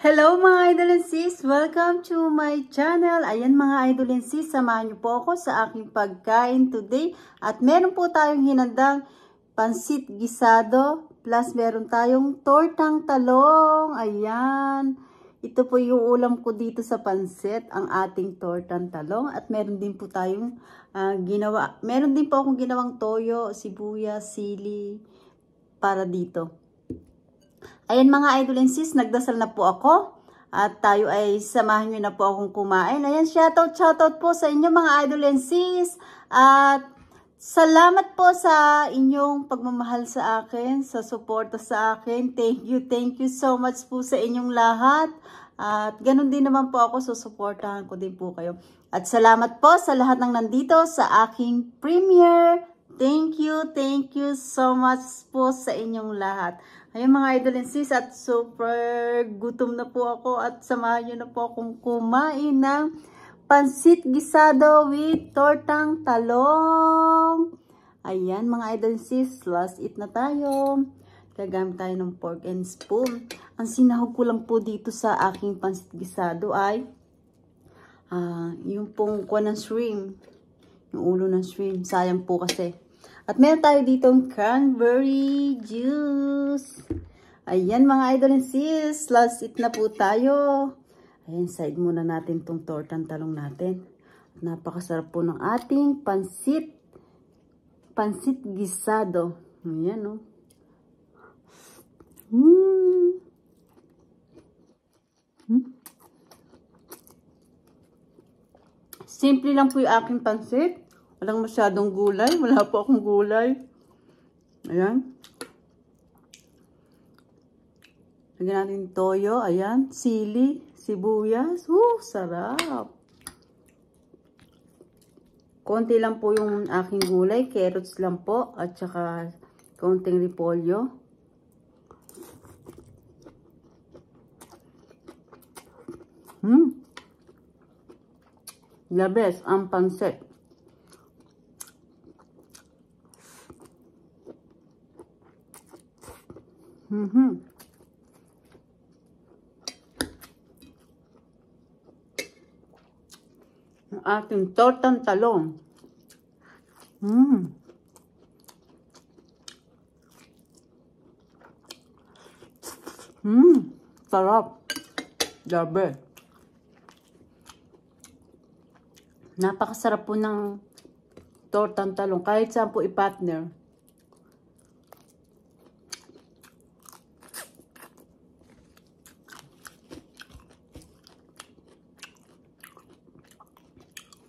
Hello mga idol and sis! Welcome to my channel. Ayan mga idol and sis, samahan niyo po ako sa aking pagkain today. At meron po tayong hinandang pansit gisado plus meron tayong tortang talong. Ayan. Ito po yung ulam ko dito sa pansit, ang ating tortang talong. At meron din po tayong meron din po akong ginawang toyo, sibuyas, sili para dito. Ayan mga idol and sis, nagdasal na po ako at tayo ay samahan nyo na po akong kumain. Ayan, shoutout po sa inyo mga idol and sis at salamat po sa inyong pagmamahal sa akin, sa suporta sa akin. Thank you so much po sa inyong lahat at ganun din naman po ako, susuportahan ko din po kayo. At salamat po sa lahat ng nandito sa aking premiere. Thank you so much po sa inyong lahat. Ayun mga idol and sis, at super gutom na po ako at samahan nyo na po akong kumain ng pansit gisado with tortang talong. Ayan mga idol and sis, last eat na tayo. Gagamit tayo ng pork and spoon. Ang sinahog ko lang po dito sa aking pansit gisado ay yung pong kuha ng shrimp. Yung ulo ng shrimp. Sayang po kasi. At meron tayo ditong cranberry juice. Ayan mga idol and sis, last eat na po tayo. Ayan, side muna natin tong tortang talong natin. Napakasarap po ng ating pansit gisado. Ayan o. Simple lang po yung aking pansit. Walang masyadong gulay. Wala po akong gulay. Ayan. Lagyan natin toyo. Ayan. Sili. Sibuyas. Sarap. Konti lang po yung aking gulay. Carrots lang po. At saka konting repolyo. The best ang pansit. Ang ating tortang talong. Sarap. Grabe. Napakasarap po ng tortang talong. Kahit saan po i-partner.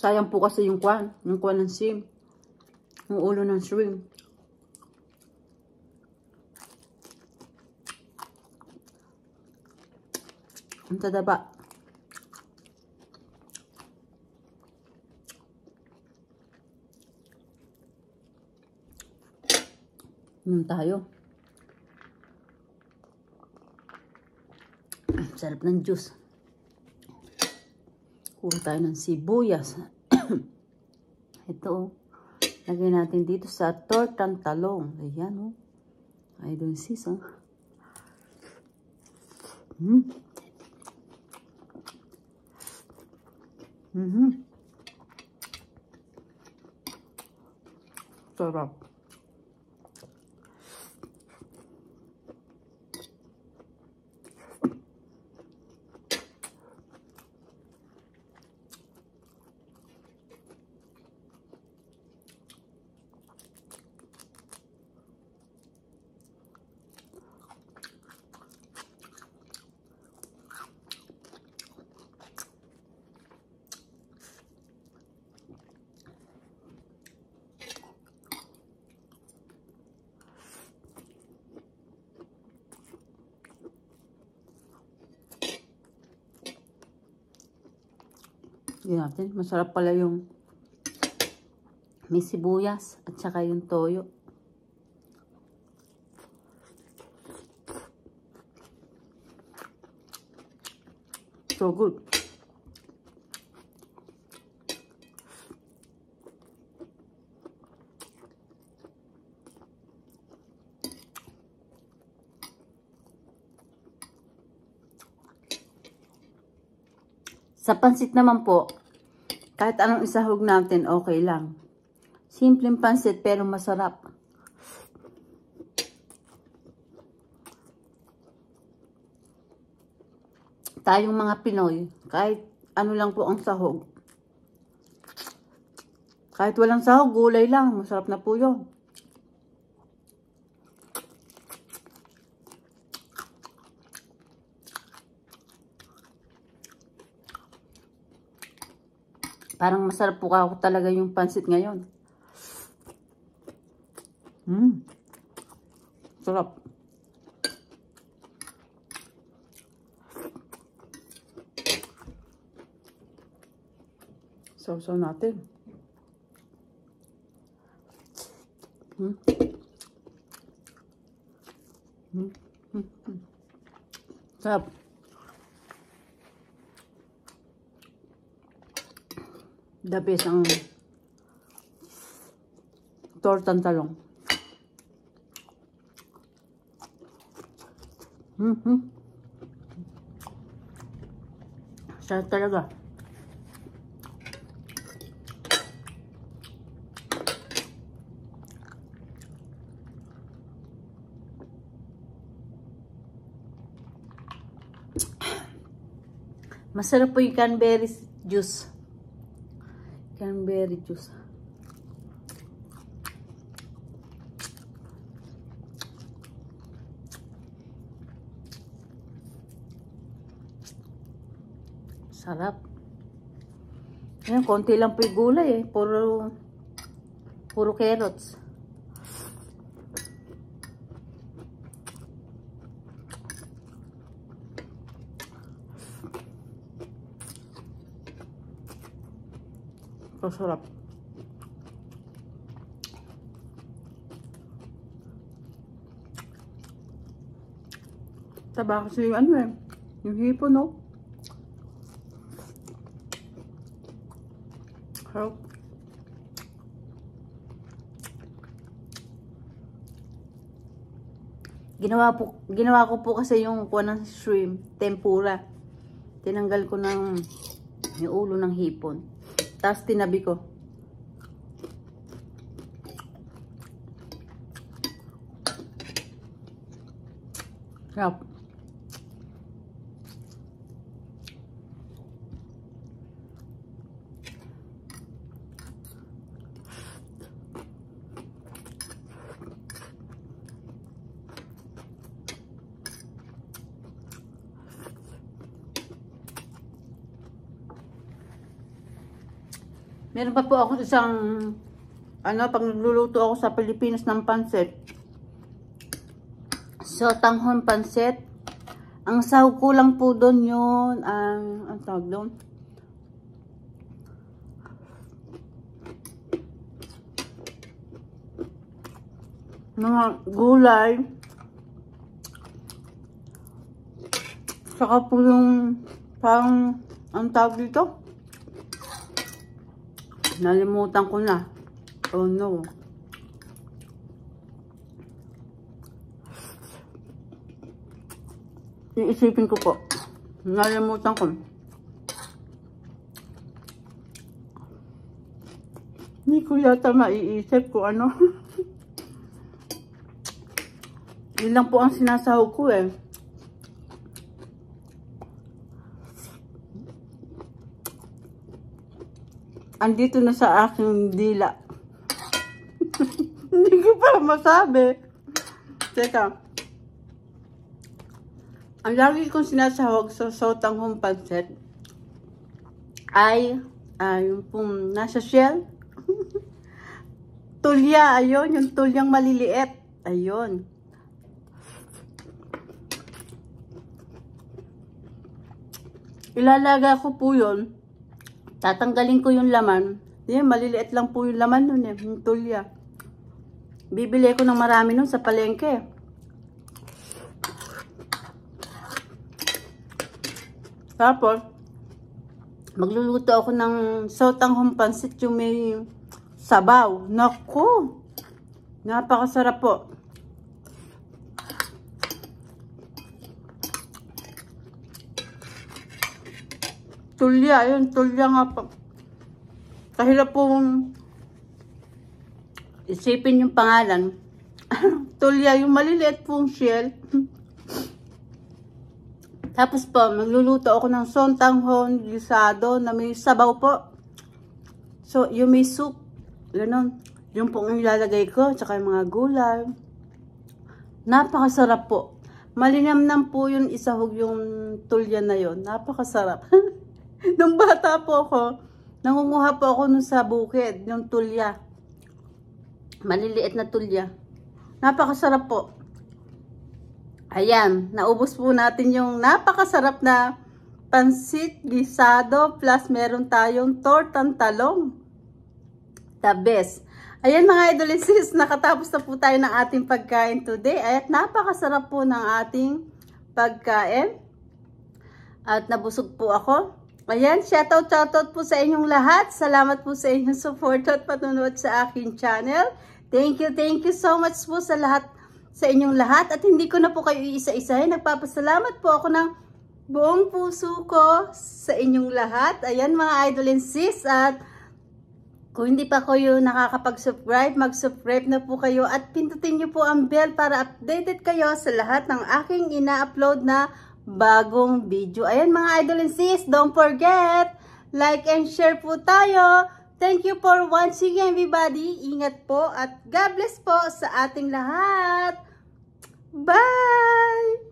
Sayang po kasi yung kwan ng shrimp. Yung ulo ng shrimp. Ang tadaba. Yun tayo. Sarap ng juice. Kuha tayo ng sibuyas. Ito, lagay natin dito sa tortang talong. Ayan, I don't see some. Sarap. Yan natin. Masarap pala yung may sibuyas at saka yung toyo. So good. Sa pansit naman po, kahit anong isahog natin, okay lang. Simpleng pansit pero masarap. Tayong mga Pinoy, kahit ano lang po ang sahog. Kahit walang sahog, gulay lang. Masarap na po yun. Parang masarap po ako talaga yung pansit ngayon. Sarap. Sausaw natin. Sarap. The best ang tortang talong. Sarap talaga. Masarap po yung cranberry juice. Cranberry juice. Sarap. Ayan, konti lang po yung gulay eh. Puro carrots. Sarap. Taba kasi yung ano eh. Yung hipon, no? Sarap. Ginawa ko po kasi yung kuha ng shrimp, tempura. Tinanggal ko yung ulo ng hipon. Tapos tinabi ko. Sarap. Meron pa po ako isang, pag nagluluto ako sa Pilipinas ng pansit. Sotanghon pansit. Ang sahog ko lang po doon yun, ang tawag doon? Mga gulay. Saka po yung, parang, ang tawag dito? Nalimutan ko na. Oh no. Iisipin ko po. Nalimutan ko. Hindi ko yata maiisip ko ano. Yun lang po ang sinasahog ko eh. Andito na sa aking dila. Hindi ko pa masabi. Teka. Ang lagi kong sinasahog sa sotanghon pansit ay yung pong nasa shell. Tulya, ayun. Yung tulyang maliliit. Ayun. Ilalaga ko po yun. Tatanggalin ko yung laman. Yan, maliliit lang po yung laman nun eh. Yung tulya. Bibili ko ng marami nun sa palengke. Tapos, magluluto ako ng sotanghon pansit yung may sabaw. Naku! Napakasarap po. Tulya, ayun, tulya nga pa. Kahirap pong isipin yung pangalan. Tulya, yung maliliit pong shell. Tapos po, magluluto ako ng sontanghon gisado na may sabaw po. So, yung may soup, gano'n. Yung pong ilalagay ko, tsaka yung mga gulay. Napakasarap po. Malinamnam po yun, isahog yung tulya na yun. Napakasarap. Nung bata po ako, nangunguha po ako nun sa bukid, yung tulya. Maliliit na tulya. Napakasarap po. Ayan, naubos po natin yung napakasarap na pansit gisado plus meron tayong tortang talong. The best. Ayan mga idol and sis, nakatapos na po tayo ng ating pagkain today. At napakasarap po ng ating pagkain. At nabusog po ako. Ayan, shoutout po sa inyong lahat. Salamat po sa inyong support at patunood sa aking channel. Thank you so much po sa lahat, sa inyong lahat. At hindi ko na po kayo iisa-isahin. Nagpapasalamat po ako ng buong puso ko sa inyong lahat. Ayan mga idol and sis. At kung hindi pa kayo nakakapag-subscribe, mag-subscribe na po kayo. At pindutin nyo po ang bell para updated kayo sa lahat ng aking ina-upload na bagong video. Ayan mga idol and sis, don't forget, like and share po tayo. Thank you for watching everybody. Ingat po at God bless po sa ating lahat. Bye!